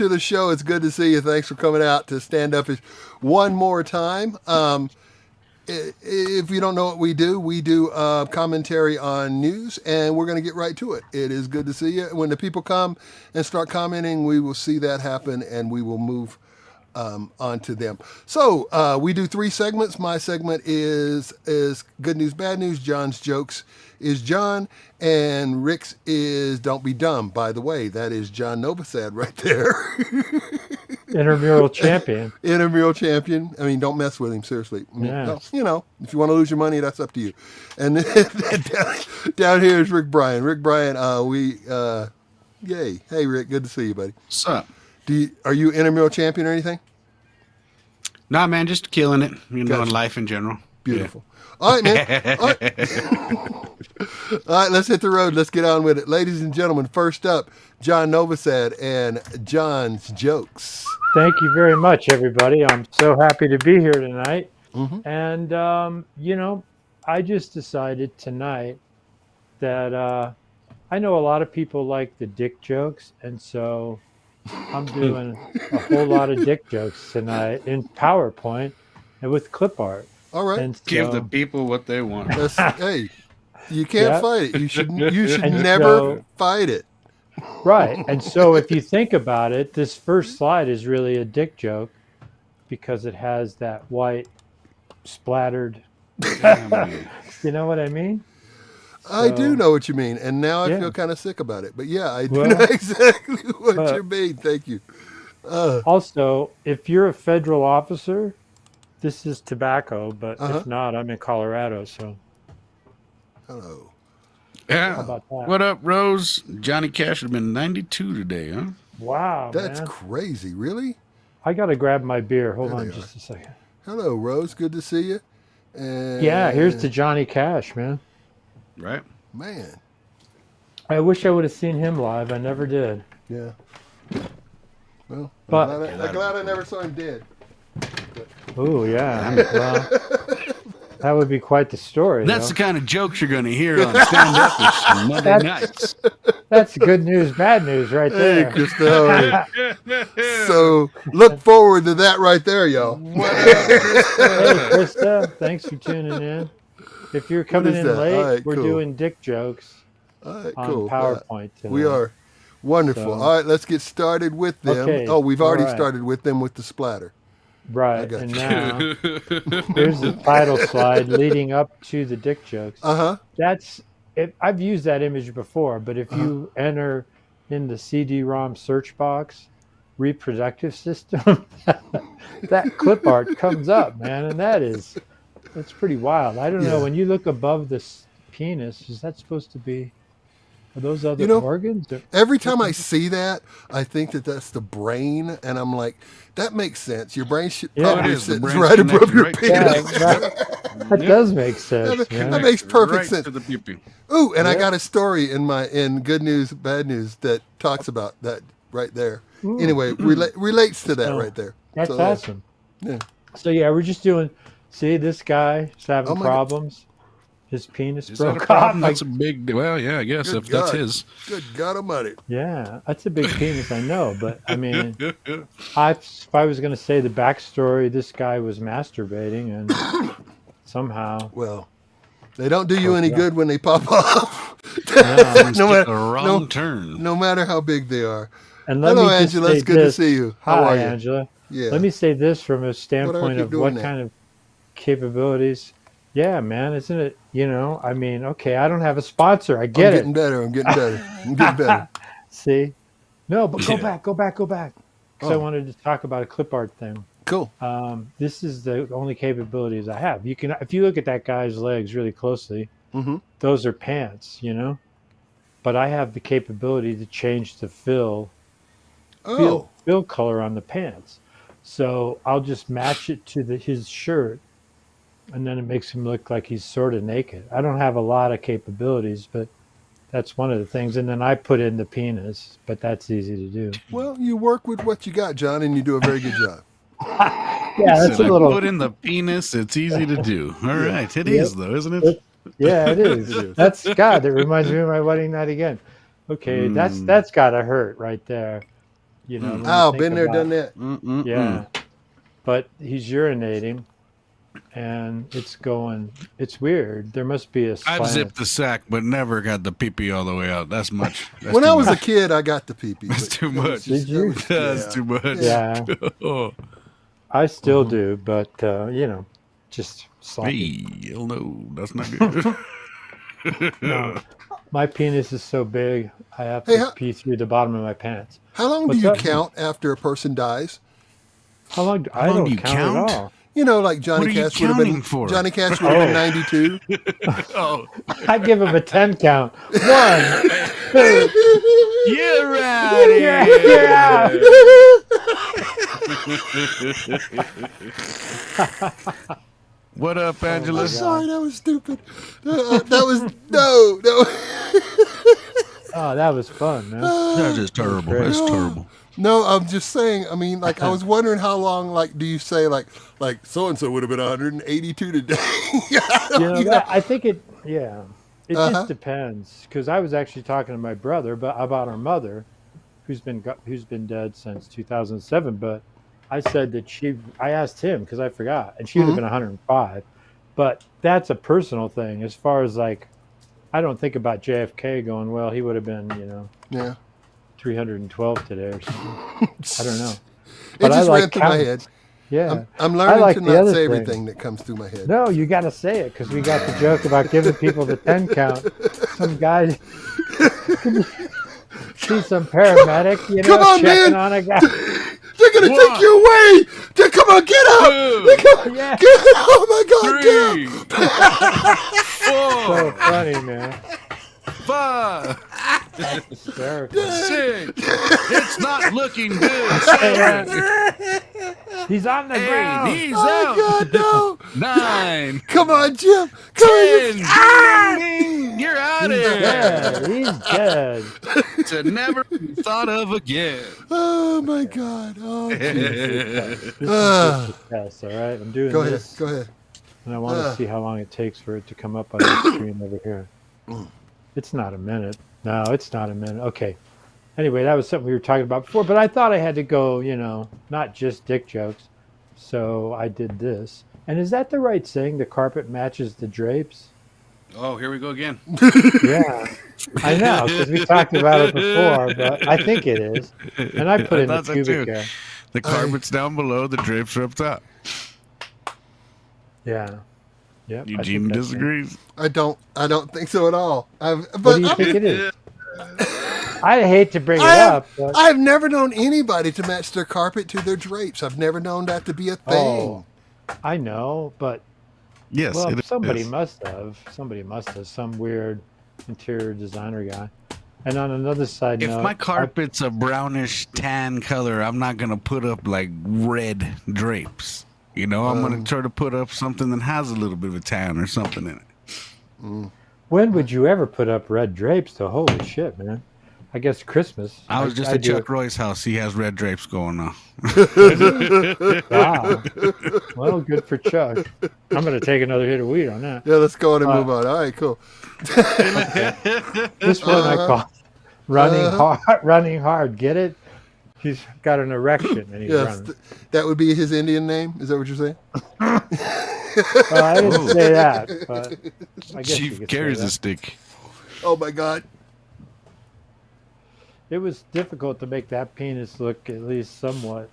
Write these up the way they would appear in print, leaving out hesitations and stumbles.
to the show. It's good to see you. Thanks for coming out to Standupish one more time. If you don't know what we do commentary on news, and we're going to get right to it. It is good to see you. When the people come and start commenting, we will see that happen, and we will move on to them. So we do 3 segments. My segment is good news, bad news. John's jokes is John, and Rick's is don't be dumb. By the way, that is John Novosad right there. Intramural champion. Intramural champion. I mean, don't mess with him, seriously. I mean, Yes. you know, if you want to lose your money, that's up to you. And then down here is Rick Bryan. Rick Bryan, yay. Hey, Rick, good to see you, buddy. What's up? Are you intramural champion or anything? Nah, man, just killing it. You know, Gotcha. in life in general. Beautiful. Yeah. All right, man. All right, let's hit the road. Let's get on with it. Ladies and gentlemen, first up, John Novosad and John's Jokes. Thank you very much, everybody. I'm so happy to be here tonight. Mm-hmm. And, you know, I just decided tonight that I know a lot of people like the dick jokes, and so I'm doing a whole lot of dick jokes tonight in PowerPoint and with clip art. All right. And Give the people what they want. Hey, you can't fight it. You should And never fight it. Right. And so if you think about it, this first slide is really a dick joke because it has that white splattered. You know what I mean? I do know what you mean, and now I feel kind of sick about it. But yeah, I do know exactly what you mean. Thank you. Also, if you're a federal officer, this is tobacco, but if not, I'm in Colorado, so. Hello. Yeah. How about that? What up, Rose? Johnny Cash would have been 92 today, huh? Wow, That's man. crazy. Really? I got to grab my beer. Hold on just a second. Hello, Rose. Good to see you. And Yeah, here's to Johnny Cash, man. Right. Man. I wish I would have seen him live. I never did. Yeah. Well, But I'm glad I never saw him dead. oh yeah, well, that would be quite the story. That's though. the kind of jokes you're going to hear on Standupish on Monday nights. That's good news, bad news, right Hey, there. Krista. So look forward to that right there, y'all. Hey, Krista, thanks for tuning in. If you're coming in late, right, we're cool. doing dick jokes All right, on cool. PowerPoint today. We are. Wonderful. So- All right, let's get started with them. Okay, Oh, we've already all right. started with them with the splatter. I Right, got and you. now here's the title slide leading up to the dick jokes. That's I've used that image before, but if you enter in the CD-ROM search box, reproductive system, that clip art comes up, man, and that's pretty wild. I don't know, when you look above this penis, is that supposed to be, are those other organs? Every time I see that, I think that that's the brain, and I'm like, that makes sense. Your brain should probably sit right above your penis. That does make sense. That makes perfect sense. To the pew-pew. Ooh, and I got a story in Good News, Bad News that talks about that right there. Ooh. Anyway, relates to that right there. That's awesome. Yeah. So yeah, we're just doing. See, this guy is having problems. His penis broke off. That's a big. Well, yeah, I guess if that's his. Good God Almighty. Yeah, that's a big penis, I know. But I mean, if I was going to say the backstory, this guy was masturbating and somehow. Well, they don't do you any good when they pop off. No matter how big they are. And hello, Angela. It's good to see you. How are you? Angela. Yeah. Let me say this from a standpoint of what kind of capabilities. Yeah, man, isn't it? You know, I mean, okay, I don't have a sponsor. I get it. I'm getting better. See? No, but go back. Because I wanted to talk about a clip art thing. Cool. This is the only capabilities I have. You can, if you look at that guy's legs really closely, those are pants, you know? But I have the capability to change the fill color on the pants. So I'll just match it to his shirt, and then it makes him look like he's sort of naked. I don't have a lot of capabilities, but that's one of the things. And then I put in the penis, but that's easy to do. Well, you work with what you got, John, and you do a very good job. Yeah, that's a little. Put in the penis. It's easy to do. All right, it is though, isn't it? Yeah, it is. That's God. That reminds me of my wedding night again. Okay, that's gotta hurt right there. You know. when you Oh, think been there, about- done that. Yeah, but he's urinating, and it's weird. There must be a I've slant. zipped the sack, but never got the pee-pee all the way out. That's much. That's When too I was much. a kid, I got the pee-pee. That's but too that was much. Did you? That's yeah. too much. Yeah, Oh. I still do, but just sloppy. Hey, hell no, that's not good. No, my penis is so big, I have Hey, to pee through the bottom of my pants. How long do What's you up? count after a person dies? How long? I long don't do you count count? at all. You know, like What Johnny are you Cash would have been. counting for? Johnny Cash would have been 92. Oh, I give him a 10 count. 1, 2. you're out of Yeah, here. yeah. What up, Angela? I'm sorry, that was stupid. That was no. Oh, that was fun, man. That is terrible. Great. That's terrible. No, I'm just saying. I mean, like, I was wondering how long. Like, do you say like so and so would have been 182 today? I think it. Yeah, it just depends. Because I was actually talking to my brother about our mother, who's been dead since 2007. But I said that I asked him because I forgot, and she would have been 105. But that's a personal thing. As far as like, I don't think about JFK going, well, he would have been, Yeah. 312 today or something. I don't know. It But I just like ran through my counting. head. Yeah. I'm learning like to the not other say thing. everything that comes through my head. No, you got to say it because we got the joke about giving people the 10 count. Some guy, see some paramedic, Come on, checking man. on a guy. They're gonna take you away. Come on, get up. Yeah. Oh my God, get up. 3, 4, So funny, man. 5, Hysterical. 6. It's not looking good. 7, He's on the 8. ground. He's Oh out. God, no. 9, Come on, Jim. Come 10. on. Ding, ding, ding. You're out of here. Yeah, he's dead. To never be thought of again. Oh my God. Oh, geez. This is just a test, all right? I'm doing Go ahead. this, Go ahead. and I want to see how long it takes for it to come up on the screen over here. It's not a minute. No, it's not a minute. Okay. Anyway, that was something we were talking about before, but I thought I had to go, not just dick jokes. So I did this. And is that the right saying? The carpet matches the drapes? Oh, here we go again. Yeah. I know, because we talked about it before, but I think it is. And I put in the thought so pubic too. hair. The carpet's down below, the drapes are up top. Yeah. Yep. I Eugene think that's it. disagrees. I don't think so at all. What do you think it is? I hate to bring it I up, but have never known anybody to match their carpet to their drapes. I've never known that to be a thing. Oh, I know, but Yes, well, it somebody is. must have. Somebody must have. Some weird interior designer guy. And on another side If note, my carpet's a brownish tan color, I'm not going to put up like red drapes. I'm going to try to put up something that has a little bit of a tan or something in it. when would you ever put up red drapes? Though, holy shit, man! I guess Christmas. I was just I at do Chuck Roy's house. He has red drapes going on. it. Wow. Well, good for Chuck. I'm going to take another hit of weed on that. Yeah, let's go on and move on. All right, cool. This one I call running hard. Running hard. Get it? He's got an erection and he's Yes, running. that would be his Indian name. Is that what you're saying? Well, I didn't say that, but I guess you Chief could carries say a that. stick. Oh my God. It was difficult to make that penis look at least somewhat,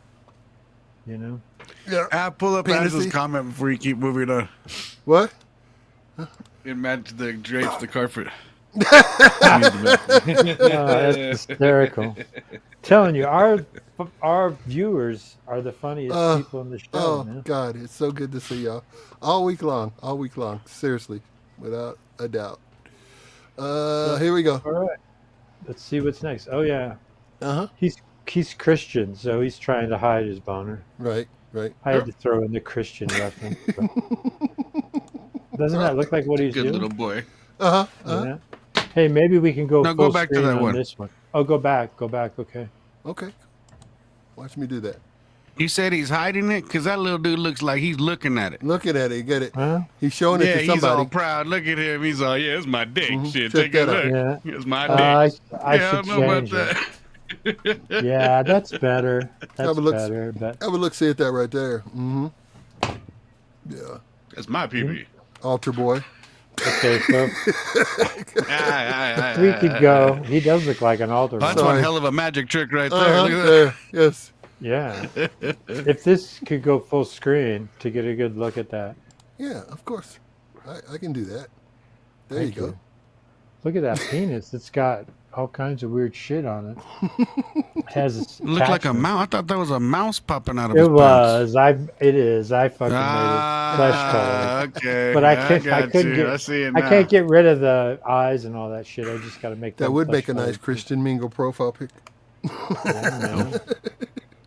Yeah. Pull up Penis-y? Angela's comment before you keep moving on. What? It matched the drapes, the carpet. Oh, that's hysterical. Telling you, our viewers are the funniest people in the show, Oh man. God, it's so good to see y'all all week long. Seriously, without a doubt. Here we go. All right, let's see what's next. Oh yeah, Uh huh. he's Christian, so he's trying to hide his boner. Right. I had to throw in the Christian reference. but- Doesn't that look like what he's Good doing? little boy. Yeah. Hey, maybe we can go No, full go back to screen that on one. this one. Oh, go back. Okay. Okay. Watch me do that. You said he's hiding it? Because that little dude looks like he's looking at it. Looking at it, get it? Huh? He's showing it Yeah, to he's all somebody. proud. Look at him. He's all, yeah, it's my dick. Shit, Check take a that out. look. Yeah. It's my I dick. should I don't know about change it. that. Yeah, that's better. That's Have a look. better. But Have a look. See at that right there. Mm-hmm. Yeah. That's my PB. Altar boy. okay, so we could go. He does look like an altar. That's boy. one Sorry. hell of a magic trick right there. Uh-huh, Look at that. there. Yes. Yeah. If this could go full screen to get a good look at that. Yeah, of course. I can do that. There Thank you go. you. Look at that penis. It's got all kinds of weird shit on it. It has It looked like a attachment. mouse. I thought that was a mouse popping out of It his pants. was. It is. I fucking made it flesh color. Okay. But I got couldn't you. get. I see it I now. can't get rid of the eyes and all that shit. I just got to make That them would make a flesh nice colored. Christian Mingle profile pic. Yeah, man.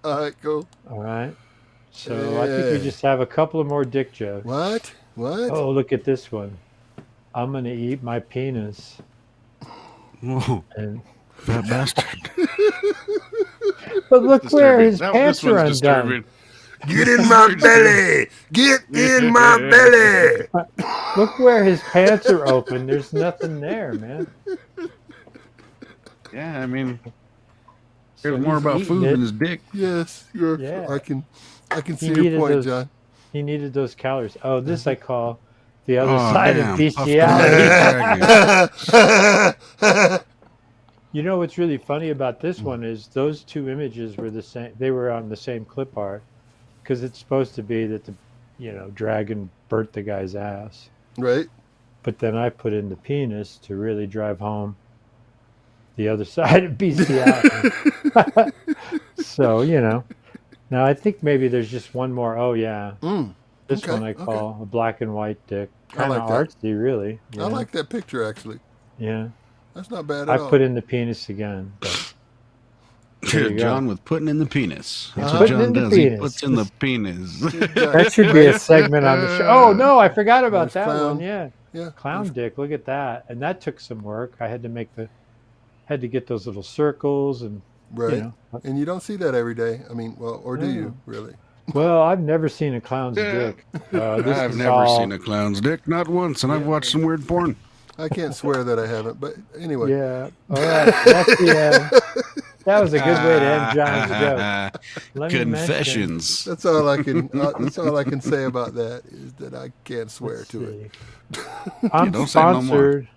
All right, cool. All right. So I think we Yeah. just have a couple of more dick jokes. What? What? Oh, look at this one. I'm gonna eat my penis. Whoa, And that bastard. but look where Disturbing. his pants This are one's undone. disturbing. Get in my belly! Get in my belly! Look where his pants are open. There's nothing there, man. Yeah, I mean, So here's more he's about eating food it. than his dick. Yes, Yeah. I can He see your needed point, those- John. He needed those calories. Oh, this I call the other Oh, side damn. of Puffed bestiality. You know what's really funny about this one is those two images were the same. They were on the same clip art because it's supposed to be that the, dragon burnt the guy's ass. Right? But then I put in the penis to really drive home the other side of bestiality. So, Now I think maybe there's just one more. Oh yeah. This okay, one I call a black and white dick. Kind of like that. artsy, really. I like that picture, actually. Yeah. That's not bad I at all. put in the penis again. But there you go. John with putting in the penis. That's Putting what in John the does. He penis. puts in the penis. That should be a segment on the show. Oh no, I forgot about There's that clown. one. Yeah. Yeah. Clown dick. Look at that. And that took some work. I had to get those little circles and Right. And you don't see that every day. I mean, well, or do you, really? Well, I've never seen a clown's dick. This I've is never all- seen a clown's dick, not once, and I've watched some weird porn. I can't swear that I haven't, but anyway. Yeah. All right. That's the end. That was a good way to end John's joke. Let me mention- Confessions. That's all I can. That's all I can say about that is that I can't swear to it. I'm don't say no more. sponsored.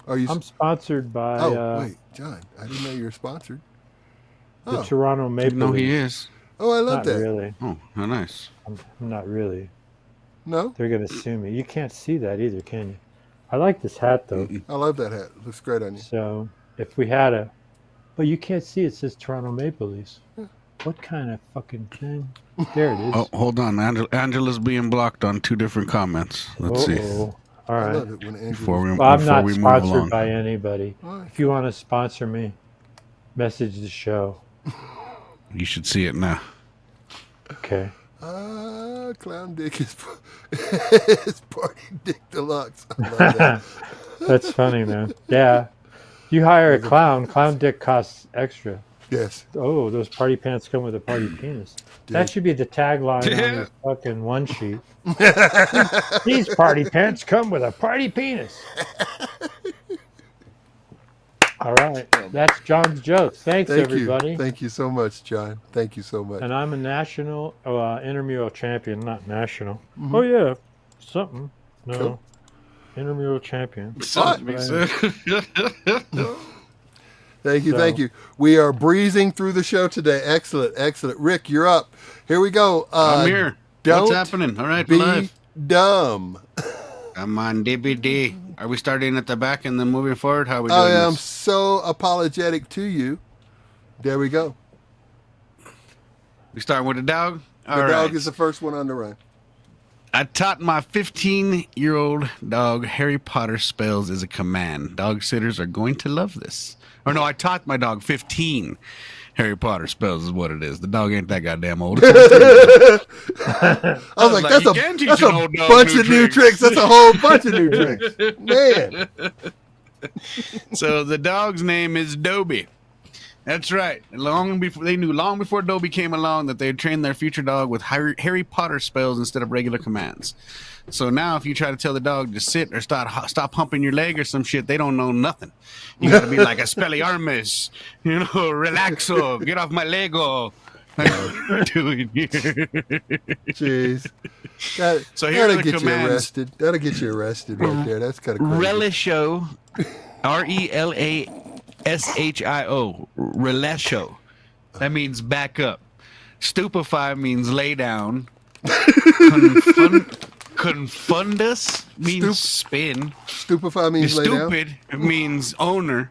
Are you? I'm sponsored by Oh wait, John. I didn't know you were sponsored. the Oh, Toronto Maple No, he Leafs. is. oh, I love Not that. really. Oh, how nice. I'm not really. No, They're gonna sue me. You can't see that either, can you? I like this hat though. I love that hat. Looks great on you. So if we had a, but you can't see. It says Toronto Maple Leafs. What kind of fucking thing? There it is. Oh, hold on. Angela's being blocked on 2 different comments. Let's see. Uh-oh. All I right. love it when Andrew. Before we, Well, I'm before not we move sponsored along. by anybody. All right. If you want to sponsor me, message the show. You should see it now. Okay. Clown dick is it's party dick deluxe. I love that. That's funny, man. Yeah. You hire a clown. Clown dick costs extra. Yes. Oh, those party pants come with a party penis. That should be the tagline on your fucking one sheet. These party pants come with a party penis. All right. That's John's jokes. Thanks, Thank everybody. you. Thank you so much, John. Thank you so much. And I'm a national intramural champion, not national. Oh, yeah. Something. No. Cool. Intramural champion. Something makes sense. Thank you, So- thank you. We are breezing through the show today. Excellent, excellent. Rick, you're up. Here we go. I'm here. Don't What's happening? All right, be live. dumb. I'm on DVD. Are we starting at the back and then moving forward? How are we doing I am this? so apologetic to you. There we go. We starting with the dog? The All right. dog is the first one on the run. I taught my 15-year-old dog Harry Potter spells as a command. Dog sitters are going to love this. Or no, I taught my dog 15 Harry Potter spells is what it is. The dog ain't that goddamn old. I was like, like, that's you a, can teach that's an a old dog bunch new of new tricks. tricks. That's a whole bunch of new tricks. Man. So the dog's name is Dobie. That's right. Long before Dobie came along that they'd train their future dog with Harry Potter spells instead of regular commands. So now, if you try to tell the dog to sit or stop humping your leg or some shit, they don't know nothing. You got to be like Expelliarmus, relaxo, get off my Lego. Like what we're doing here. Jeez. So here are that'll the get commands. you arrested. That'll get you arrested right there. That's kind of crazy. Relishio, RELASHIO, relishio. That means back up. Stupefy means lay down. Confundus means spin. Stupefy means lay down. Stupid means owner.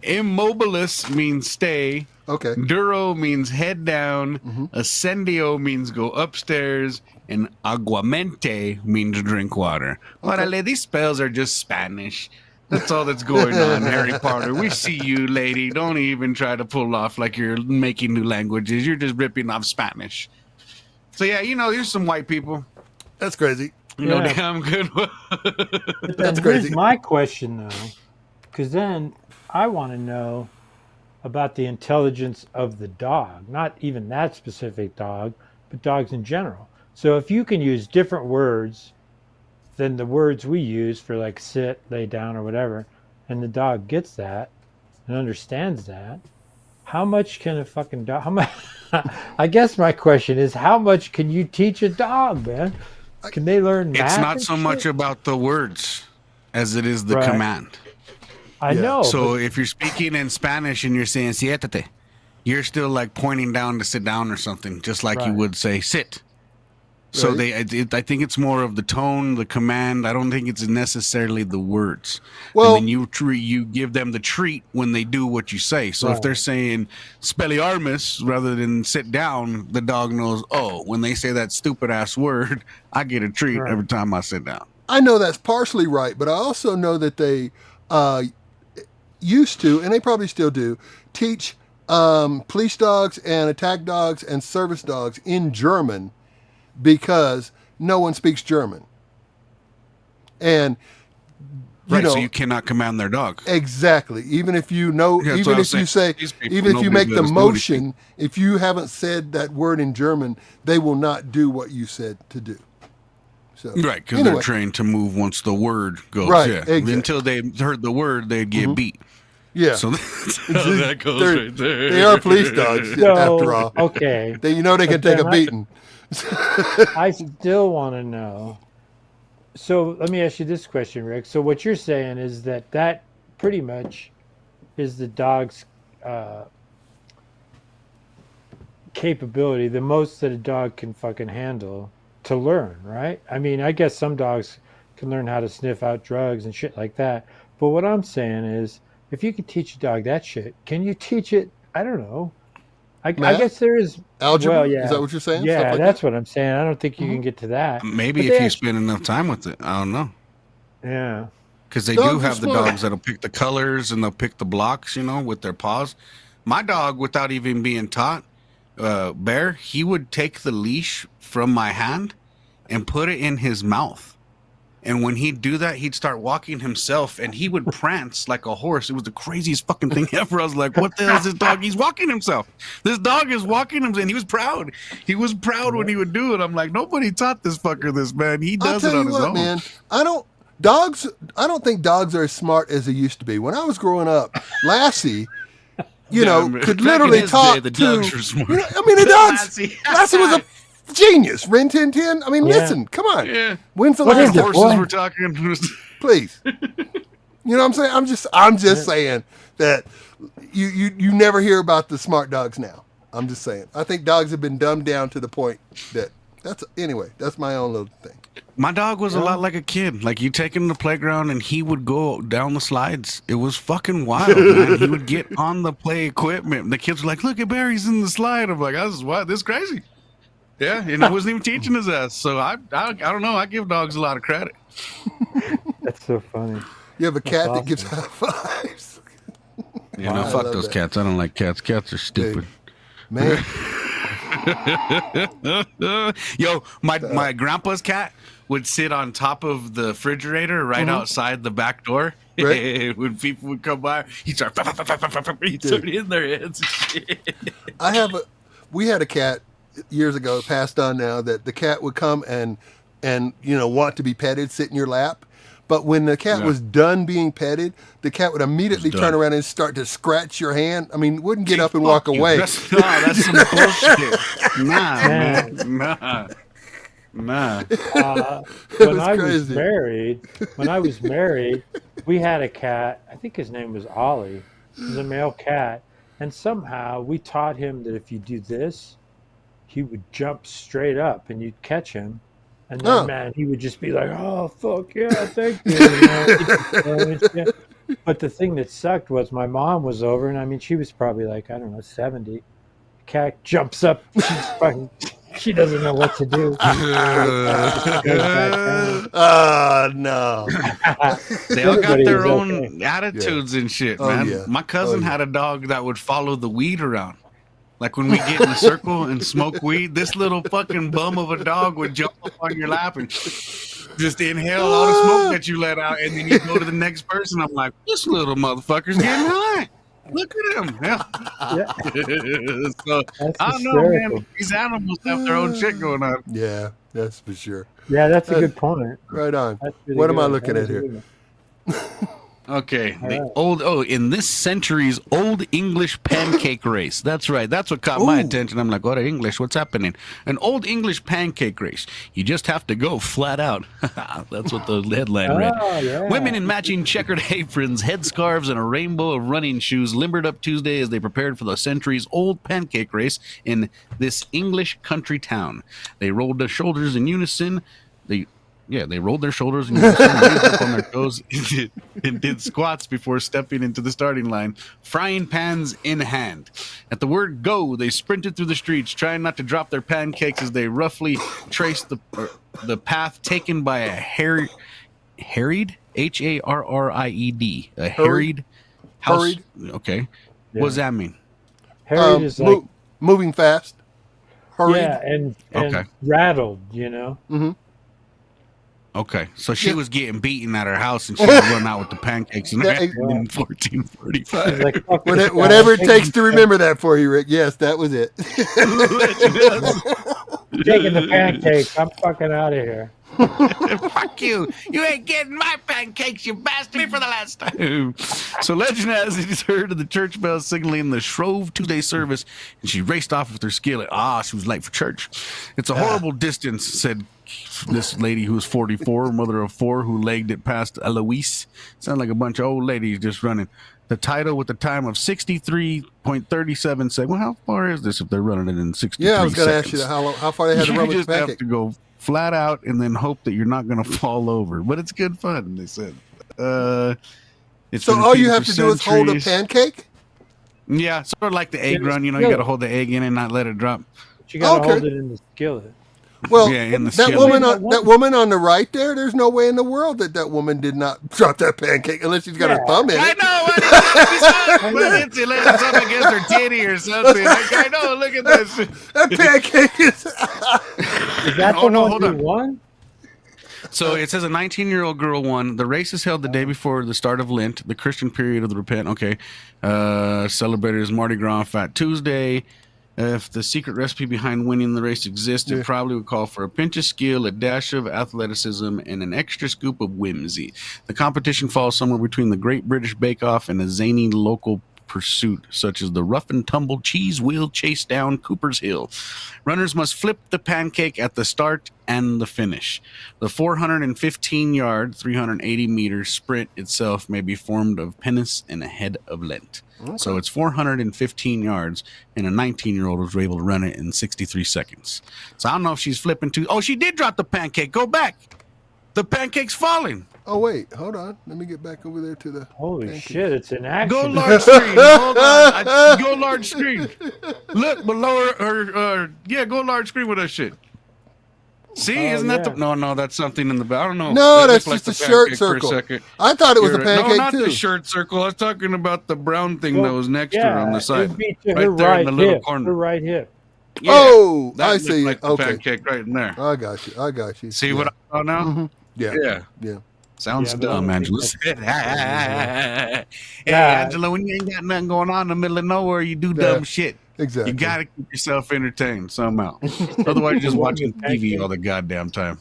Immobilis means stay. Okay. Duro means head down. Ascendio means go upstairs. And aguamente means drink water. Okay. Orale, these spells are just Spanish. That's all that's going on, Harry Potter. We see you, lady. Don't even try to pull off like you're making new languages. You're just ripping off Spanish. So, yeah, there's some white people. That's crazy. Damn good. But That's then crazy. here's my question, though, because then I want to know about the intelligence of the dog, not even that specific dog, but dogs in general. So if you can use different words than the words we use for like sit, lay down, or whatever, and the dog gets that and understands that, how much can a fucking dog? How much? I guess my question is, how much can you teach a dog, man? Can they learn math? It's not and so shit? much about the words as it is the Right. command. I Yeah. know. So if you're speaking in Spanish and you're saying siéntate, you're still like pointing down to sit down or something, just like you Right. would say sit. So Right. I think it's more of the tone, the command. I don't think it's necessarily the words. Well- and then you give them the treat when they do what you say. So if they're Right. saying Spelliarmus rather than sit down, the dog knows, oh, when they say that stupid ass word, I get a treat Right. every time I sit down. I know that's partially right, but I also know that they used to, and they probably still do, teach police dogs and attack dogs and service dogs in German because no one speaks German. And Right, so you cannot command their dog. exactly. Even if you know, Yeah, that's even what I if was you say, saying. These people, even if you nobody make the let us do anything. motion, if you haven't said that word in German, they will not do what you said to do. So, Right, because anyway, they're trained to move once the word goes. Right, Yeah. exactly. Until they heard the word, they'd get beat. yeah, So that's how that goes They're- right there. they are police dogs So, after all. okay. They can But take then a beating. I still want to know. So let me ask you this question, Rick. So what you're saying is that pretty much is the dog's capability, the most that a dog can fucking handle to learn, right? I mean, I guess some dogs can learn how to sniff out drugs and shit like that. But what I'm saying is, if you can teach a dog that shit, can you teach it? I don't know. I Math? guess there is Algebra? Well, yeah. Is that what you're saying? Yeah, Stuff like that's that? what I'm saying. I don't think you can get to that. Maybe But if they you spend enough time with it. I don't know. Yeah. Because they Dogs do are have the smart. dogs that'll pick the colors and they'll pick the blocks, with their paws. My dog, without even being taught, Bear, he would take the leash from my hand and put it in his mouth. And when he'd do that, he'd start walking himself and he would prance like a horse. It was the craziest fucking thing ever. I was like, what the hell is this dog? He's walking himself. This dog is walking himself. And he was proud. He was proud when he would do it. I'm like, nobody taught this fucker this, man. He I'll does tell it on you his what, own. man. I don't think dogs are as smart as they used to be. When I was growing up, Lassie, Man, could back in literally his talk day, the to. dogs were smart. The dogs. Lassie. Lassie was a genius. Rin Tin Tin. I mean, Yeah. listen, come on. Yeah. When's the What last is it, Horses boy? were talking. Please. You know what I'm saying? I'm just saying that you never hear about the smart dogs now. I'm just saying. I think dogs have been dumbed down to the point that that's my own little thing. My dog was a lot like a kid. Like you take him to the playground and he would go down the slides. It was fucking wild, man. He would get on the play equipment. The kids were like, "Look at Barry's in the slide." I'm like, "This is what? This is crazy." Yeah, and I wasn't even teaching his ass. So I don't know. I give dogs a lot of credit. That's so funny. You have a cat that awesome. gives high fives. You know, I fuck love those that. cats. I don't like cats. Cats are stupid. Man, Yo, my grandpa's cat would sit on top of the refrigerator right outside the back door. Right. When people would come by, he'd start in their heads and shit. We had a cat years ago, passed on now, that the cat would come and want to be petted, sit in your lap. But when the cat was done being petted, the cat would immediately turn around and start to scratch your hand. I mean, wouldn't get up and walk away. That's some bullshit. Nah, man. Nah. When I was married, we had a cat. I think his name was Ollie. He was a male cat. And somehow we taught him that if you do this, he would jump straight up and you'd catch him. And then, man, he would just be like, "Oh, fuck yeah, thank you." But the thing that sucked was my mom was over, and I mean, she was probably like, I don't know, 70. The cat jumps up. She doesn't know what to do. No. They all got their own attitudes and shit, man. Yeah. My cousin had a dog that would follow the weed around. Like when we get in a circle and smoke weed, this little fucking bum of a dog would jump up on your lap and just inhale all the smoke that you let out, and then you go to the next person. I'm like, this little motherfucker's getting high. Look at him. Yeah. So I don't know, man. These animals have their own shit going on. Yeah, that's for sure. Yeah, that's a good point. Right on. Really what am I looking at here? Okay, in this century's Old English pancake race. That's right. That's what caught my attention. I'm like, what English? What's happening? An Old English pancake race. You just have to go flat out. That's what the headline read. Yeah. Women in matching checkered aprons, headscarves, and a rainbow of running shoes limbered up Tuesday as they prepared for the century's old pancake race in this English country town. They rolled their shoulders in unison. They rolled their shoulders and raised up on their toes and did squats before stepping into the starting line, frying pans in hand. At the word go, they sprinted through the streets, trying not to drop their pancakes as they roughly traced the path taken by a harried, Harried, Harried, a harried house. Hurried. Okay, what does that mean? Harried is like moving fast. Hurried. Yeah, and rattled. Mm-hmm. Okay, so she was getting beaten at her house, and she was running out with the pancakes in 1445. Like, whatever it takes to remember that for you, Rick. Yes, that was it. Taking the pancakes. I'm fucking out of here. Fuck you. You ain't getting my pancakes, you bastard, for the last time. So legend has it, he's heard of the church bells signaling the Shrove Tuesday service, and she raced off with her skillet. She was late for church. It's a horrible distance, said this lady who was 44, mother of 4, who legged it past Eloise. Sounded like a bunch of old ladies just running. The title with the time of 63.37 said, well, how far is this if they're running it in 63 Yeah, I was going to ask seconds? you how far they had to run with just the pancake. have to go flat out and then hope that you're not going to fall over. But it's good fun, they said. It's so all you have to do is hold a pancake? Yeah, sort of like the egg run. You got to hold the egg in and not let it drop. But you got to hold it in the skillet. Well, in the that woman on the right there, there's no way in the world that woman did not drop that pancake unless she's got her thumb in it. I know. It's up against her titty or something. I know. Look at this. That pancake is... Is that the one who won? So it says a 19-year-old girl won. The race is held the day before the start of Lent, the Christian period of the Repent. Okay. Celebrated as Mardi Gras Fat Tuesday. If the secret recipe behind winning the race exists, it probably would call for a pinch of skill, a dash of athleticism, and an extra scoop of whimsy. The competition falls somewhere between the Great British Bake Off and a zany local pursuit, such as the rough and tumble cheese wheel chase down Cooper's Hill. Runners must flip the pancake at the start and the finish. The 415-yard, 380-meter sprint itself may be formed of penance and a head of Lent. Okay. So it's 415 yards, and a 19-year-old was able to run it in 63 seconds. So I don't know if she's flipping to... Oh, she did drop the pancake. Go back. The pancake's falling. Oh, wait. Hold on. Let me get back over there to the... Holy pancake. shit, it's an action. Go large screen. Hold on. Go large screen. Look below her. Go large screen with that shit. See, isn't that the... No, that's something in the back. I don't know. No, that's just a shirt circle. I thought it was a pancake, no, not too. the shirt circle. I was talking about the brown thing that was next to her on the side. It'd be to right her there in the little hip, corner. her right hip. Yeah, that I see. Like the pancake right in there. I got you. See what I saw now? Mm-hmm. Yeah. Sounds Yeah, but I dumb, don't think Angela that's said. Hey, yeah. Angela, when you ain't got nothing going on in the middle of nowhere, you do Yeah, dumb shit. exactly. You gotta keep yourself entertained somehow. She said Otherwise, you're just what, watching with TV all pancake? the goddamn time.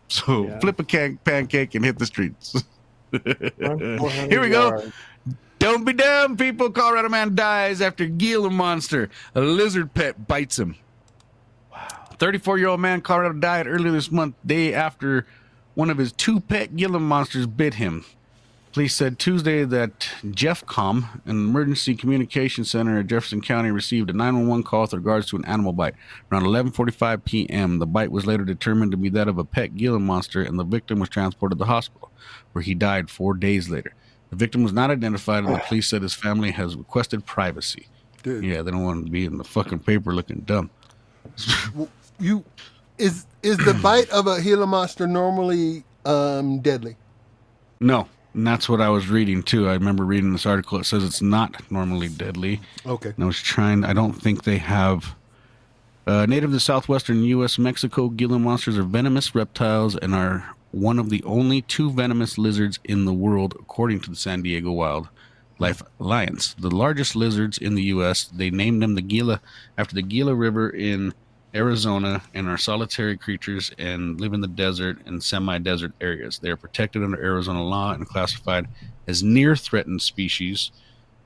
So Yeah. flip a pancake and hit the streets. Run Here 400 we go. yards. Don't be dumb, people. Colorado man dies after Gila monster. A lizard pet bites him. Wow. 34-year-old man Colorado died earlier this month, day after one of his 2 pet Gila monsters bit him. Police said Tuesday that Jeffcom, an emergency communication center at Jefferson County, received a 911 call with regards to an animal bite. Around 11:45 p.m., the bite was later determined to be that of a pet Gila monster, and the victim was transported to the hospital, where he died 4 days later. The victim was not identified, and the police said his family has requested privacy. Dude. Yeah, they don't want to be in the fucking paper looking dumb. You is the bite of a Gila monster normally deadly? No, and that's what I was reading too. I remember reading this article. It says it's not normally deadly. Okay. And I don't think they have. Native to southwestern U.S. Mexico, Gila monsters are venomous reptiles and are one of the only 2 venomous lizards in the world, according to the San Diego Wildlife Alliance. The largest lizards in the U.S., they named them the Gila after the Gila River in Arizona, and are solitary creatures and live in the desert and semi-desert areas. They are protected under Arizona law and classified as near threatened species.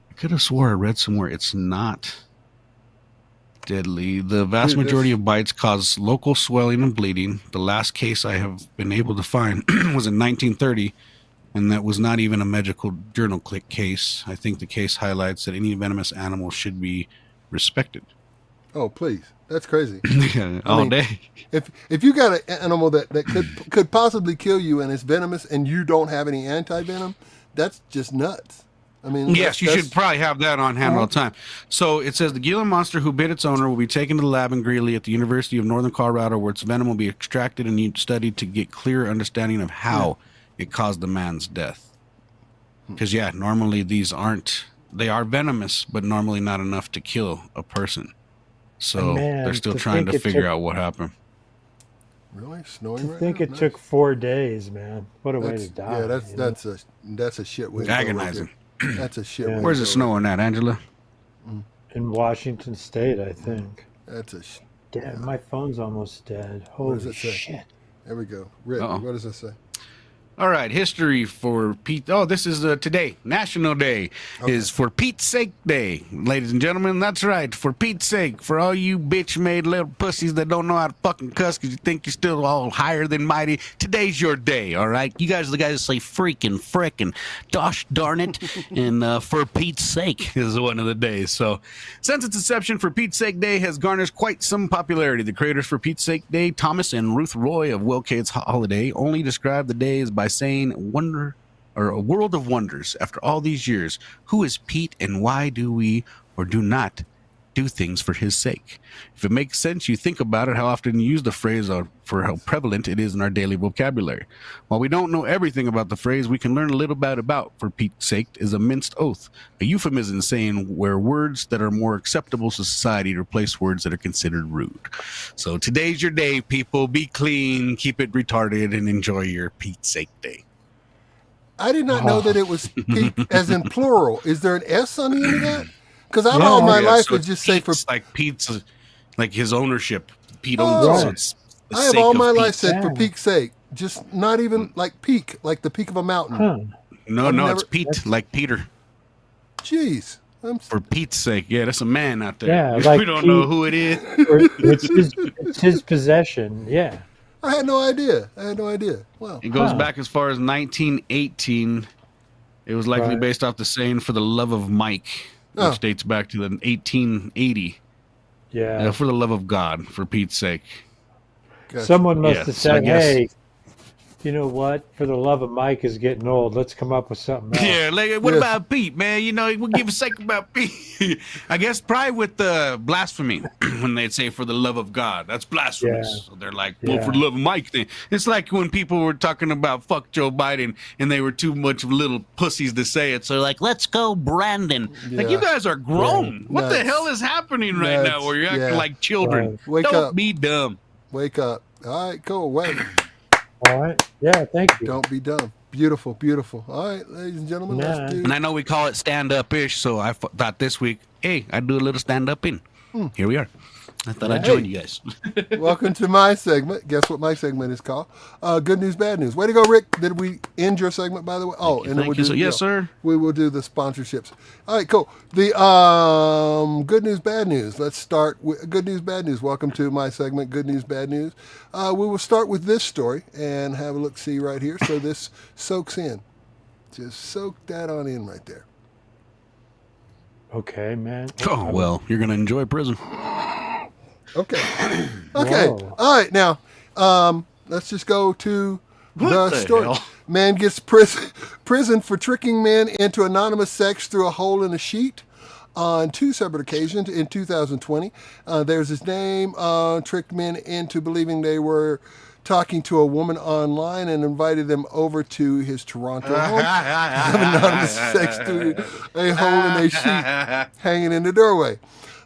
I could have swore I read somewhere it's not deadly. The vast majority of bites cause local swelling and bleeding. The last case I have been able to find was in 1930, and that was not even a medical journal case. I think the case highlights that any venomous animal should be respected. Oh, please. That's crazy. All day. If you got an animal that could possibly kill you and it's venomous and you don't have any anti-venom, that's just nuts. I mean, yes, you should probably have that on hand all the time. So it says the Gila monster who bit its owner will be taken to the lab in Greeley at the University of Northern Colorado, where its venom will be extracted and studied to get clear understanding of how it caused the man's death. Because normally they are venomous, but normally not enough to kill a person. So they're still trying to figure out what happened. Really snowing right I think now? it took 4 days, man. What a way to die. Yeah, that's a shit way. Agonizing. That's a shit. Yeah. Where's it snowing at, Angela? In Washington State, I think. That's a. Damn, my phone's almost dead. What does Holy it say? shit. There we go. Rick, what does it say? All right, history for Pete. Oh, this is today. National Day is for Pete's Sake Day, ladies and gentlemen. That's right, for Pete's sake. For all you bitch-made little pussies that don't know how to fucking cuss because you think you're still all higher than mighty, today's your day, all right? You guys are the guys that say freaking, frickin', gosh darn it, and for Pete's sake is one of the days. So, since its inception, for Pete's Sake Day has garnered quite some popularity. The creators for Pete's Sake Day, Thomas and Ruth Roy of Will Cade's Holiday, only describe the day as by saying wonder or a world of wonders. After all these years, who is Pete and why do we or do not do things for his sake? If it makes sense, you think about it, how often you use the phrase for how prevalent it is in our daily vocabulary. While we don't know everything about the phrase, we can learn a little bit about for Pete's sake is a minced oath, a euphemism saying where words that are more acceptable to society replace words that are considered rude. So today's your day, people. Be clean, keep it retarded, and enjoy your Pete's Sake Day. I did not know that it was Pete as in plural. Is there an S on the end of that? Because I've all my life would just say for like Pete's, like his ownership. Pete owns it, so it's the I have sake all of my Pete. life said for Pete's sake, just not even like peak, like the peak of a mountain. Huh. No, it's Pete, like Peter. Jeez, For Pete's sake, yeah, that's a man out there. Yeah, we like don't Pete- know who it is. It's his possession. Yeah. I had no idea. Wow. It goes back as far as 1918. It was likely Right. based off the saying "For the love of Mike," which dates back to the 1880. Yeah. For the love of God, for Pete's sake. Gotcha. Someone must Yeah, have so I said, guess- hey, you know what? For the love of Mike is getting old. Let's come up with something else. Yeah, like what Yeah. about Pete, man? You know, we'll give a sake about Pete. I guess probably with the blasphemy when they'd say "for the love of God," that's blasphemous. Yeah. So they're like, well, Yeah. for the love of Mike, then it's like when people were talking about "fuck Joe Biden" and they were too much of little pussies to say it. So they're like, let's go, Brandon. Like Yeah. you guys are grown. What the Nuts. hell is happening right now? Nuts. Where you're acting Yeah. like children? Right. Wake Don't up. be dumb. Wake up. All right, cool. Wait. All right. Yeah, thank you. Don't be dumb. Beautiful, beautiful. All right, ladies and gentlemen, let's do. And I know we call it stand-up-ish, so I thought this week, hey, I'd do a little stand-up-in. Here we are. I thought I'd join you guys. Welcome to my segment. Guess what my segment is called? Good news, bad news. Way to go, Rick. Did we end your segment, by the way? Oh, and then we'll do. Yes, sir. We will do the sponsorships. All right, cool. The good news, bad news. Let's start with good news, bad news. Welcome to my segment, good news, bad news. We will start with this story and have a look-see right here. So this soaks in. Just soak that on in right there. Okay, man. Oh, well, you're going to enjoy prison. Okay. Okay. Whoa. All right. Now, let's just go to the story. hell? Man gets prison for tricking men into anonymous sex through a hole in a sheet on 2 separate occasions in 2020. There's his name. Tricked men into believing they were talking to a woman online and invited them over to his Toronto home to have anonymous sex through a hole in a sheet hanging in the doorway.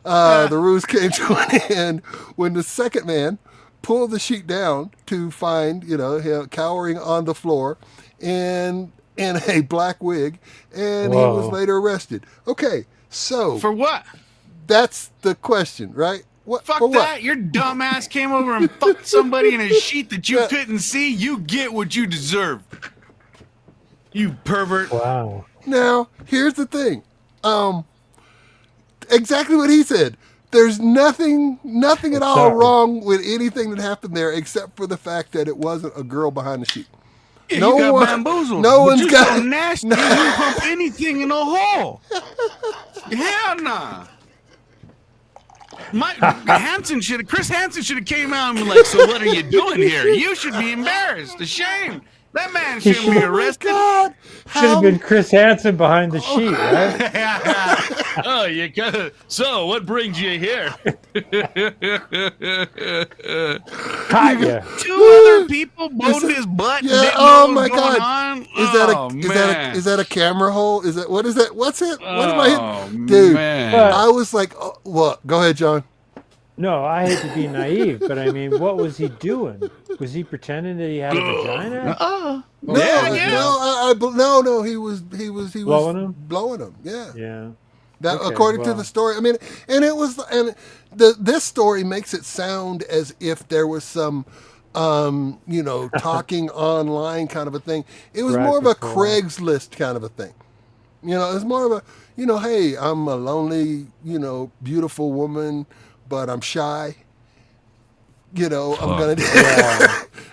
The ruse came to an end when the second man pulled the sheet down to find, him cowering on the floor in a black wig, and he was later arrested. Okay, so For what? that's the question, right? What? Fuck for that. what? Your dumb ass came over and fucked somebody in a sheet that you couldn't see. You get what you deserve. You pervert. Wow. Now, here's the thing. Exactly what he said. There's nothing at all wrong with anything that happened there, except for the fact that it wasn't a girl behind the sheet. Yeah, you got bamboozled. No But one's you're got so nasty. You pump anything in a hole. Hell nah. Chris Hansen should have came out and been like, so what are you doing here? You should be embarrassed, ashamed. That man shouldn't be arrested. God, Should have been Chris Hansen behind the sheet, right? Oh, you got. So, what brings you here? Caught ya. 2 other people boned his butt. And Yeah. didn't Oh know my what was going God. on. Is that a camera hole? Is that what is that? What's it? What am I hitting? Dude, Dude, man. I was like, oh, what? Go ahead, John. No, I hate to be naive, but I mean, what was he doing? Was he pretending that he had a vagina? No, Yeah. no. He was Blowing him? Blowing him. Yeah. Yeah. That Okay, according to well. the story. I mean, this story makes it sound as if there was some talking online kind of a thing. It was more of a Graphical. Craigslist kind of a thing. It was more of a, hey, I'm a lonely, beautiful woman, but I'm shy. I'm gonna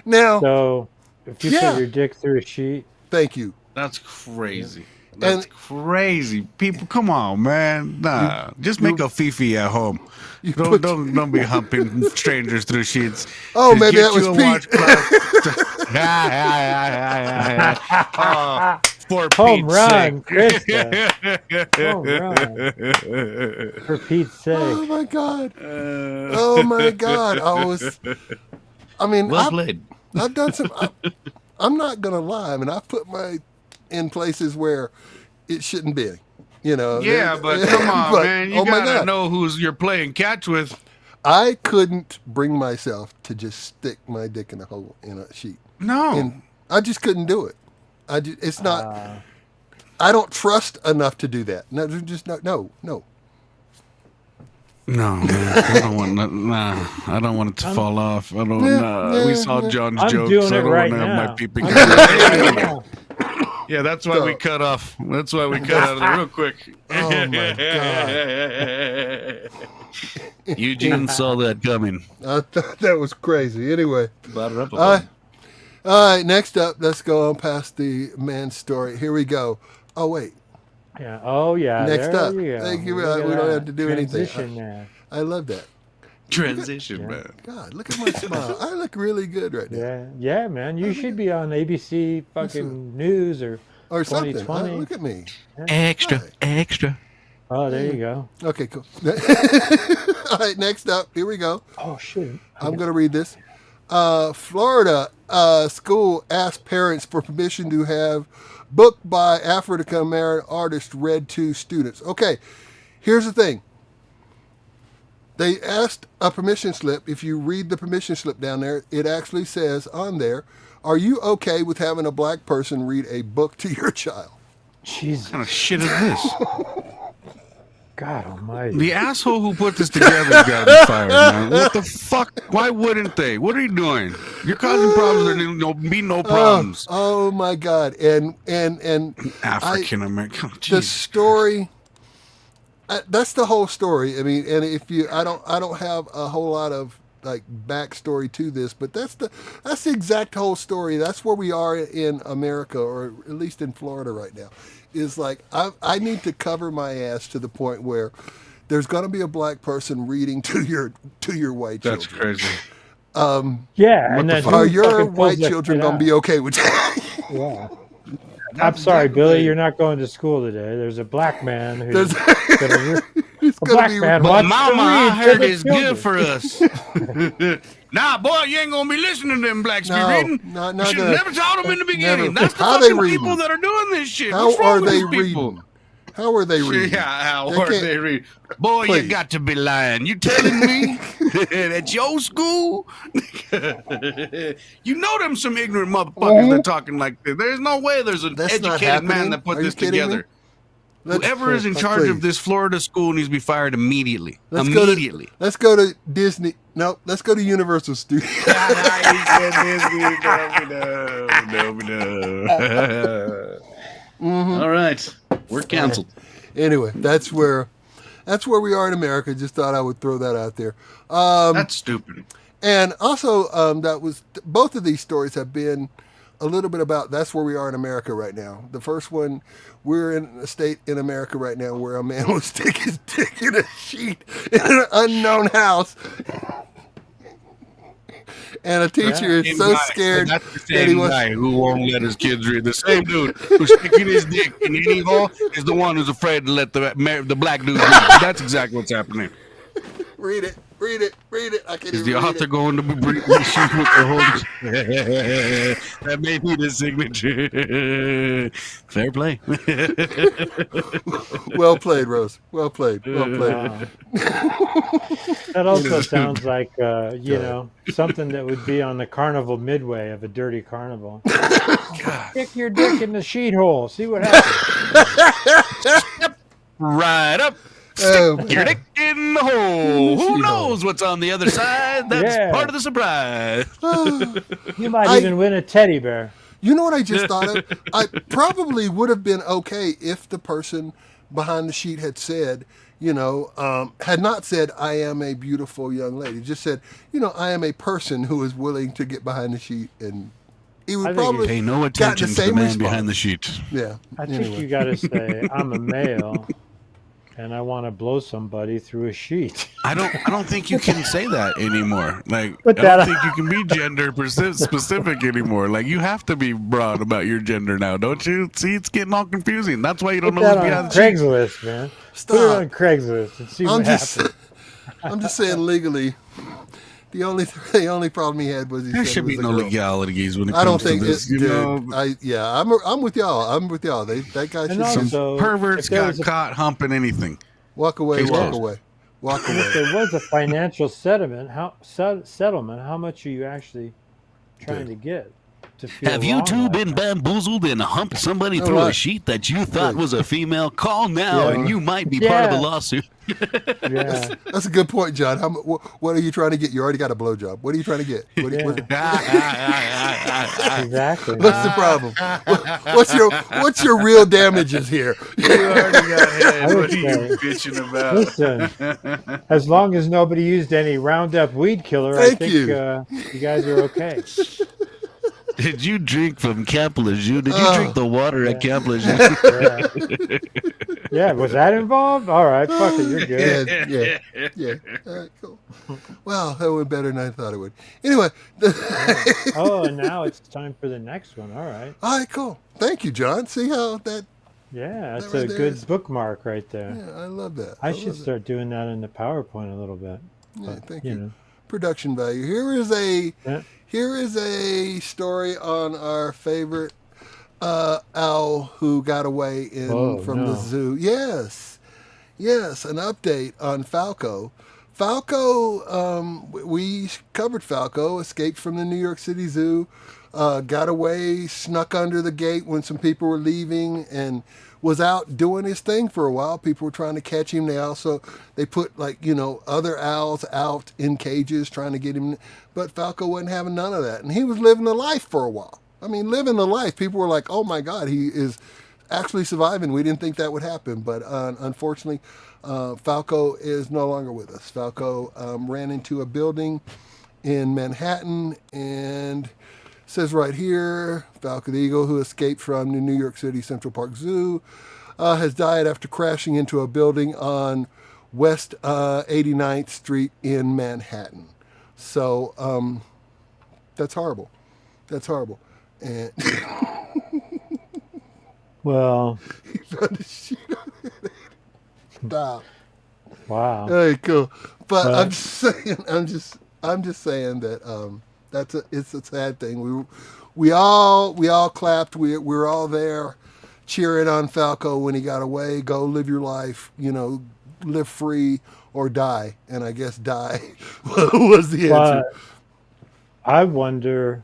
now. So, if you Yeah. put your dick through a sheet, Thank you. That's crazy. That's crazy. People, come on, man. Nah, just make a fifi at home. Don't be humping strangers through sheets. Oh, Just maybe get that was you a Pete. For home Pete's run, sake. Krista. Home run. For Pete's sake. Oh my God. Oh my God. Well played. I've done some. I'm not gonna lie. I mean, I've put in places where it shouldn't be. Yeah, but come on, man. You oh my gotta God. know who's you're playing catch with. I couldn't bring myself to just stick my dick in a hole in a sheet. No. And I just couldn't do it. It's not. I don't trust enough to do that. No, just no. No, man. I don't want. Nah, I don't want it to fall off. I don't. We saw John's I'm jokes. doing I it don't right want to have my now. peeping. Right now. Yeah, that's why we cut off. That's why we cut out of there real quick. Oh my God. Eugene saw that coming. I thought that was crazy. Anyway. Brought it up a All bit. right. Next up, let's go on past the man's story. Here we go. Oh wait. Yeah. Oh, yeah. Next there up. you go. Thank you. Look at We don't that. have to do anything. Transition there. I love that. Transition, man. God, look at my smile. I look really good right now. Yeah, yeah, man. You should be on ABC fucking news or Or something. 2020. Look at me. Extra, extra. Oh, there you go. Okay, cool. All right, next up. Here we go. Oh shit. I'm going to read this. Florida school asked parents for permission to have book by African-American artist read to students. Okay, here's the thing. They asked a permission slip. If you read the permission slip down there, it actually says on there, "Are you okay with having a black person read a book to your child?" Jesus. What kind of shit is this? God almighty. The asshole who put this together's got to be fired, man. What the fuck? Why wouldn't they? What are you doing? You're causing problems. There'll be no problems. Oh my God! And African American. the story. That's the whole story. I mean, and if you, I don't have a whole lot of like backstory to this, but that's the exact whole story. That's where we are in America, or at least in Florida right now. Is like I need to cover my ass to the point where there's going to be a black person reading to your white children. That's crazy. Yeah, and then Are who your fucking white pulls that children shit going out? to be okay with that? Yeah. I'm sorry, Billy. You're not going to school today. There's a black man who's gonna It's a gonna black be man But wants mama, to I read to heard the it's good children. for us. Nah, boy, you ain't gonna be listening to them blacks be No, reading. not You should gonna- have never taught them in the beginning. never. That's the How they fucking people reading? that are doing this shit. How What's wrong are with they these people? reading? How are they reading? Yeah, how They are can't- they reading? Boy, Please. you got to be lying. You telling me at your school? You know them some ignorant motherfuckers that talking like this. There's no way there's an That's not educated man happening. that put Are you this kidding me? together. Let's- Whoever is in charge please. of this Florida school needs to be fired immediately. Let's Immediately. Let's go to Disney. No, let's go to Universal Studios. All right. We're canceled. Anyway, that's where we are in America. Just thought I would throw that out there. That's stupid. And also, that was both of these stories have been a little bit about that's where we are in America right now. The first one, we're in a state in America right now where a man was sticking his dick in a sheet in an unknown house. And a teacher is so scared That's the that same he was. guy who won't let his kids read. The same dude who's sticking his dick in any hole is the one who's afraid to let the black dude read. That's exactly what's happening. Read it. I can't Is even the read author it. going to be breathing the shoes with the whole? That may be the signature. Fair play. Well played, Rose. Well played. Wow. That also sounds like something that would be on the carnival midway of a dirty carnival. Stick your dick in the sheet hole. See what happens. Right up. Oh, Stick your dick in the hole. Who Sheet knows what's on the other side? That's Yeah. part of the surprise. You might I- even win a teddy bear. You know what I just thought of? I probably would have been okay if the person behind the sheet had said, had not said, "I am a beautiful young lady." Just said, "I am a person who is willing to get behind the sheet," and he I would think probably Pay no got the attention to the same man response. behind the sheet. Yeah. I think you got to say, "I'm a male, and I want to blow somebody through a sheet." I don't think you can say that anymore. Like, But I don't that- think you can be gender specific anymore. Like, you have to be broad about your gender now, don't you? See, it's getting all confusing. That's why you don't Put know that who's on behind the sheet. Craigslist, man. Put it Stop. on Craigslist and see I'm what just, happens. I'm just saying legally. The only problem he had was he There said should it be was a no girl. legalities when it I comes don't to think this. it's You dude. know, I'm with y'all. That guy should And some also, perverts if there got was a- caught humping anything. walk away. Case Walk closed. away. Walk if away. there was a financial settlement, how much are you actually trying to get? To feel Have you wrong two like been that? bamboozled and humped somebody No, through a right. sheet that you thought Please. was a female? Call now, Yeah. and you might be part of the Yeah. lawsuit. Yeah. That's a good point, John. What are you trying to get? You already got a blowjob. What are you trying to get? Exactly. What's the problem? What's your real damages here? You already got head. I What would are you say- bitching about? Listen, as long as nobody used any Roundup weed killer, I Thank think you. you guys are okay. Did you drink from Camp Lejeune? Did you drink the water at Camp Lejeune? Yeah. Yeah, was that involved? All right, fuck it, you're good. Yeah. All right, cool. Wow, that went better than I thought it would. Anyway, Oh, and now it's time for the next one. All right. all right, cool. Thank you, John. See how that? Yeah, that's right a there good is- bookmark right there. Yeah, I love that. I love should it. start doing that in the PowerPoint a little bit. Yeah, thank You you. know. Production value. Here is a story on our favorite owl who got away from the zoo. Yes, an update on Falco. Falco, we covered Falco, escaped from the New York City Zoo, got away, snuck under the gate when some people were leaving, and was out doing his thing for a while. People were trying to catch him. They put other owls out in cages trying to get him, but Falco wasn't having none of that, and he was living the life for a while. I mean, living the life. People were like, "Oh my God, he is actually surviving." We didn't think that would happen, but unfortunately, Falco is no longer with us. Falco ran into a building in Manhattan, and says right here, Falco the eagle, who escaped from the New York City Central Park Zoo, has died after crashing into a building on West 89th Street in Manhattan. So that's horrible. That's horrible. And Well, he found a sheet on it. Stop. wow. Hey, cool. But I'm just saying. I'm just saying that it's a sad thing. We all clapped. We're all there, cheering on Falco when he got away. Go live your life. Live free or die. And I guess die was the answer. But I wonder,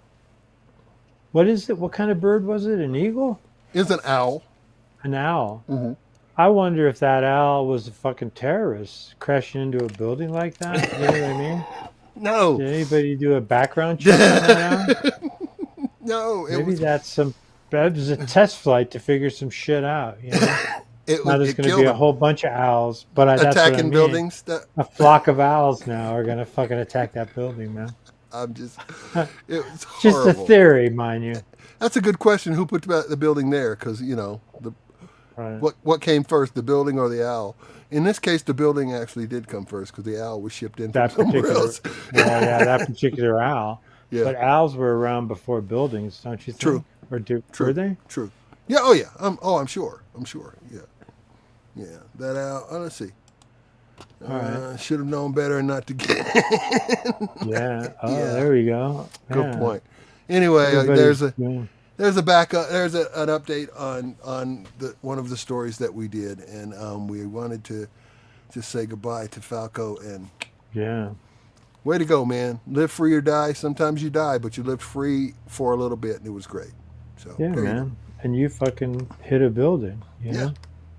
what is it? What kind of bird was it? An eagle? It's an owl. An owl. Mm-hmm. I wonder if that owl was a fucking terrorist crashing into a building like that. You know what I mean? No. Did anybody do a background check on that owl? No. Maybe that was a test flight to figure some shit out. You know? Now there's going to be a whole bunch of owls, but that's what I mean. Buildings. A flock of owls now are going to fucking attack that building, man. It was horrible. Just a theory, mind you. That's a good question. Who put the building there? Because Right. what came first, the building or the owl? In this case, the building actually did come first because the owl was shipped in from somewhere else. That particular owl. Yeah. But owls were around before buildings, don't you think? True. Or True. were they? True. Yeah. Oh yeah. I'm sure. Yeah. Yeah. That owl. Let's see. All right. Should have known better not to get. Yeah. Oh, Yeah. there we go. Good Yeah. point. Anyway, there's a backup. There's an update on one of the stories that we did, and we wanted to just say goodbye to Falco. And yeah. way to go, man! Live free or die. Sometimes you die, but you lived free for a little bit, and it was great. So Yeah, there you man. And you fucking hit a building. You Yeah. know?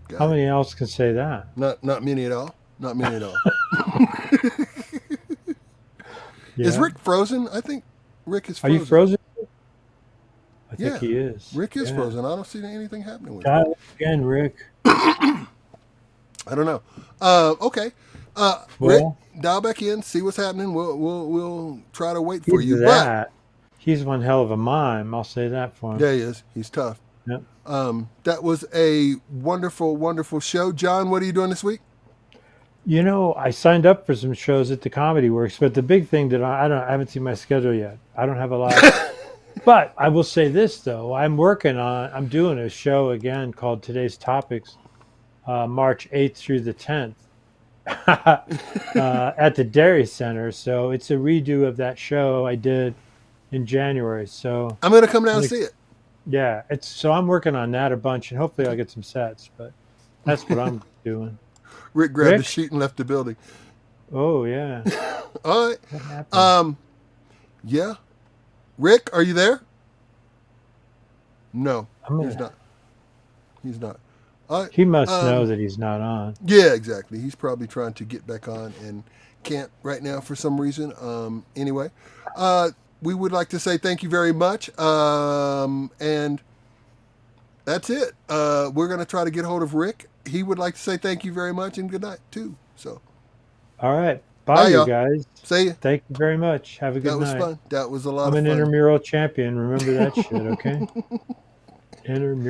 go. How many else can say that? Not many at all. Not many at all. Yeah. Is Rick frozen? I think Rick is Are frozen. you frozen? I think Yeah. he is. Rick is Yeah. frozen. I don't see anything happening with him. Dial again, Rick. I don't know. Okay. Rick, Well, dial back in, see what's happening. We'll try to wait for he's you. that. He's one hell of a mime. I'll say that for him. But yeah, he is. He's tough. Yep. That was a wonderful, wonderful show. John, what are you doing this week? You know, I signed up for some shows at the Comedy Works, but the big thing that I haven't seen my schedule yet. I don't have a lot. But I will say this though, I'm doing a show again called Today's Topics, March 8th through the 10th at the Dairy Center. So it's a redo of that show I did in January. So I'm going to come down and see it. yeah, so I'm working on that a bunch, and hopefully I'll get some sets. But that's what I'm doing. Rick grabbed Rick? the sheet and left the building. Oh yeah. All right. What happened? Yeah. Rick, are you there? No, I'm he's gonna- not. He's not. All right. He must know that he's not on. Yeah, exactly. He's probably trying to get back on and can't right now for some reason. Anyway, we would like to say thank you very much. And that's it. We're going to try to get hold of Rick. He would like to say thank you very much and good night, too. So, All right. Bye, Bye, you y'all. guys. see ya. Thank you very much. Have a good That was night. fun. That was a lot I'm of an fun. intramural champion. Remember that shit, okay? Intramural.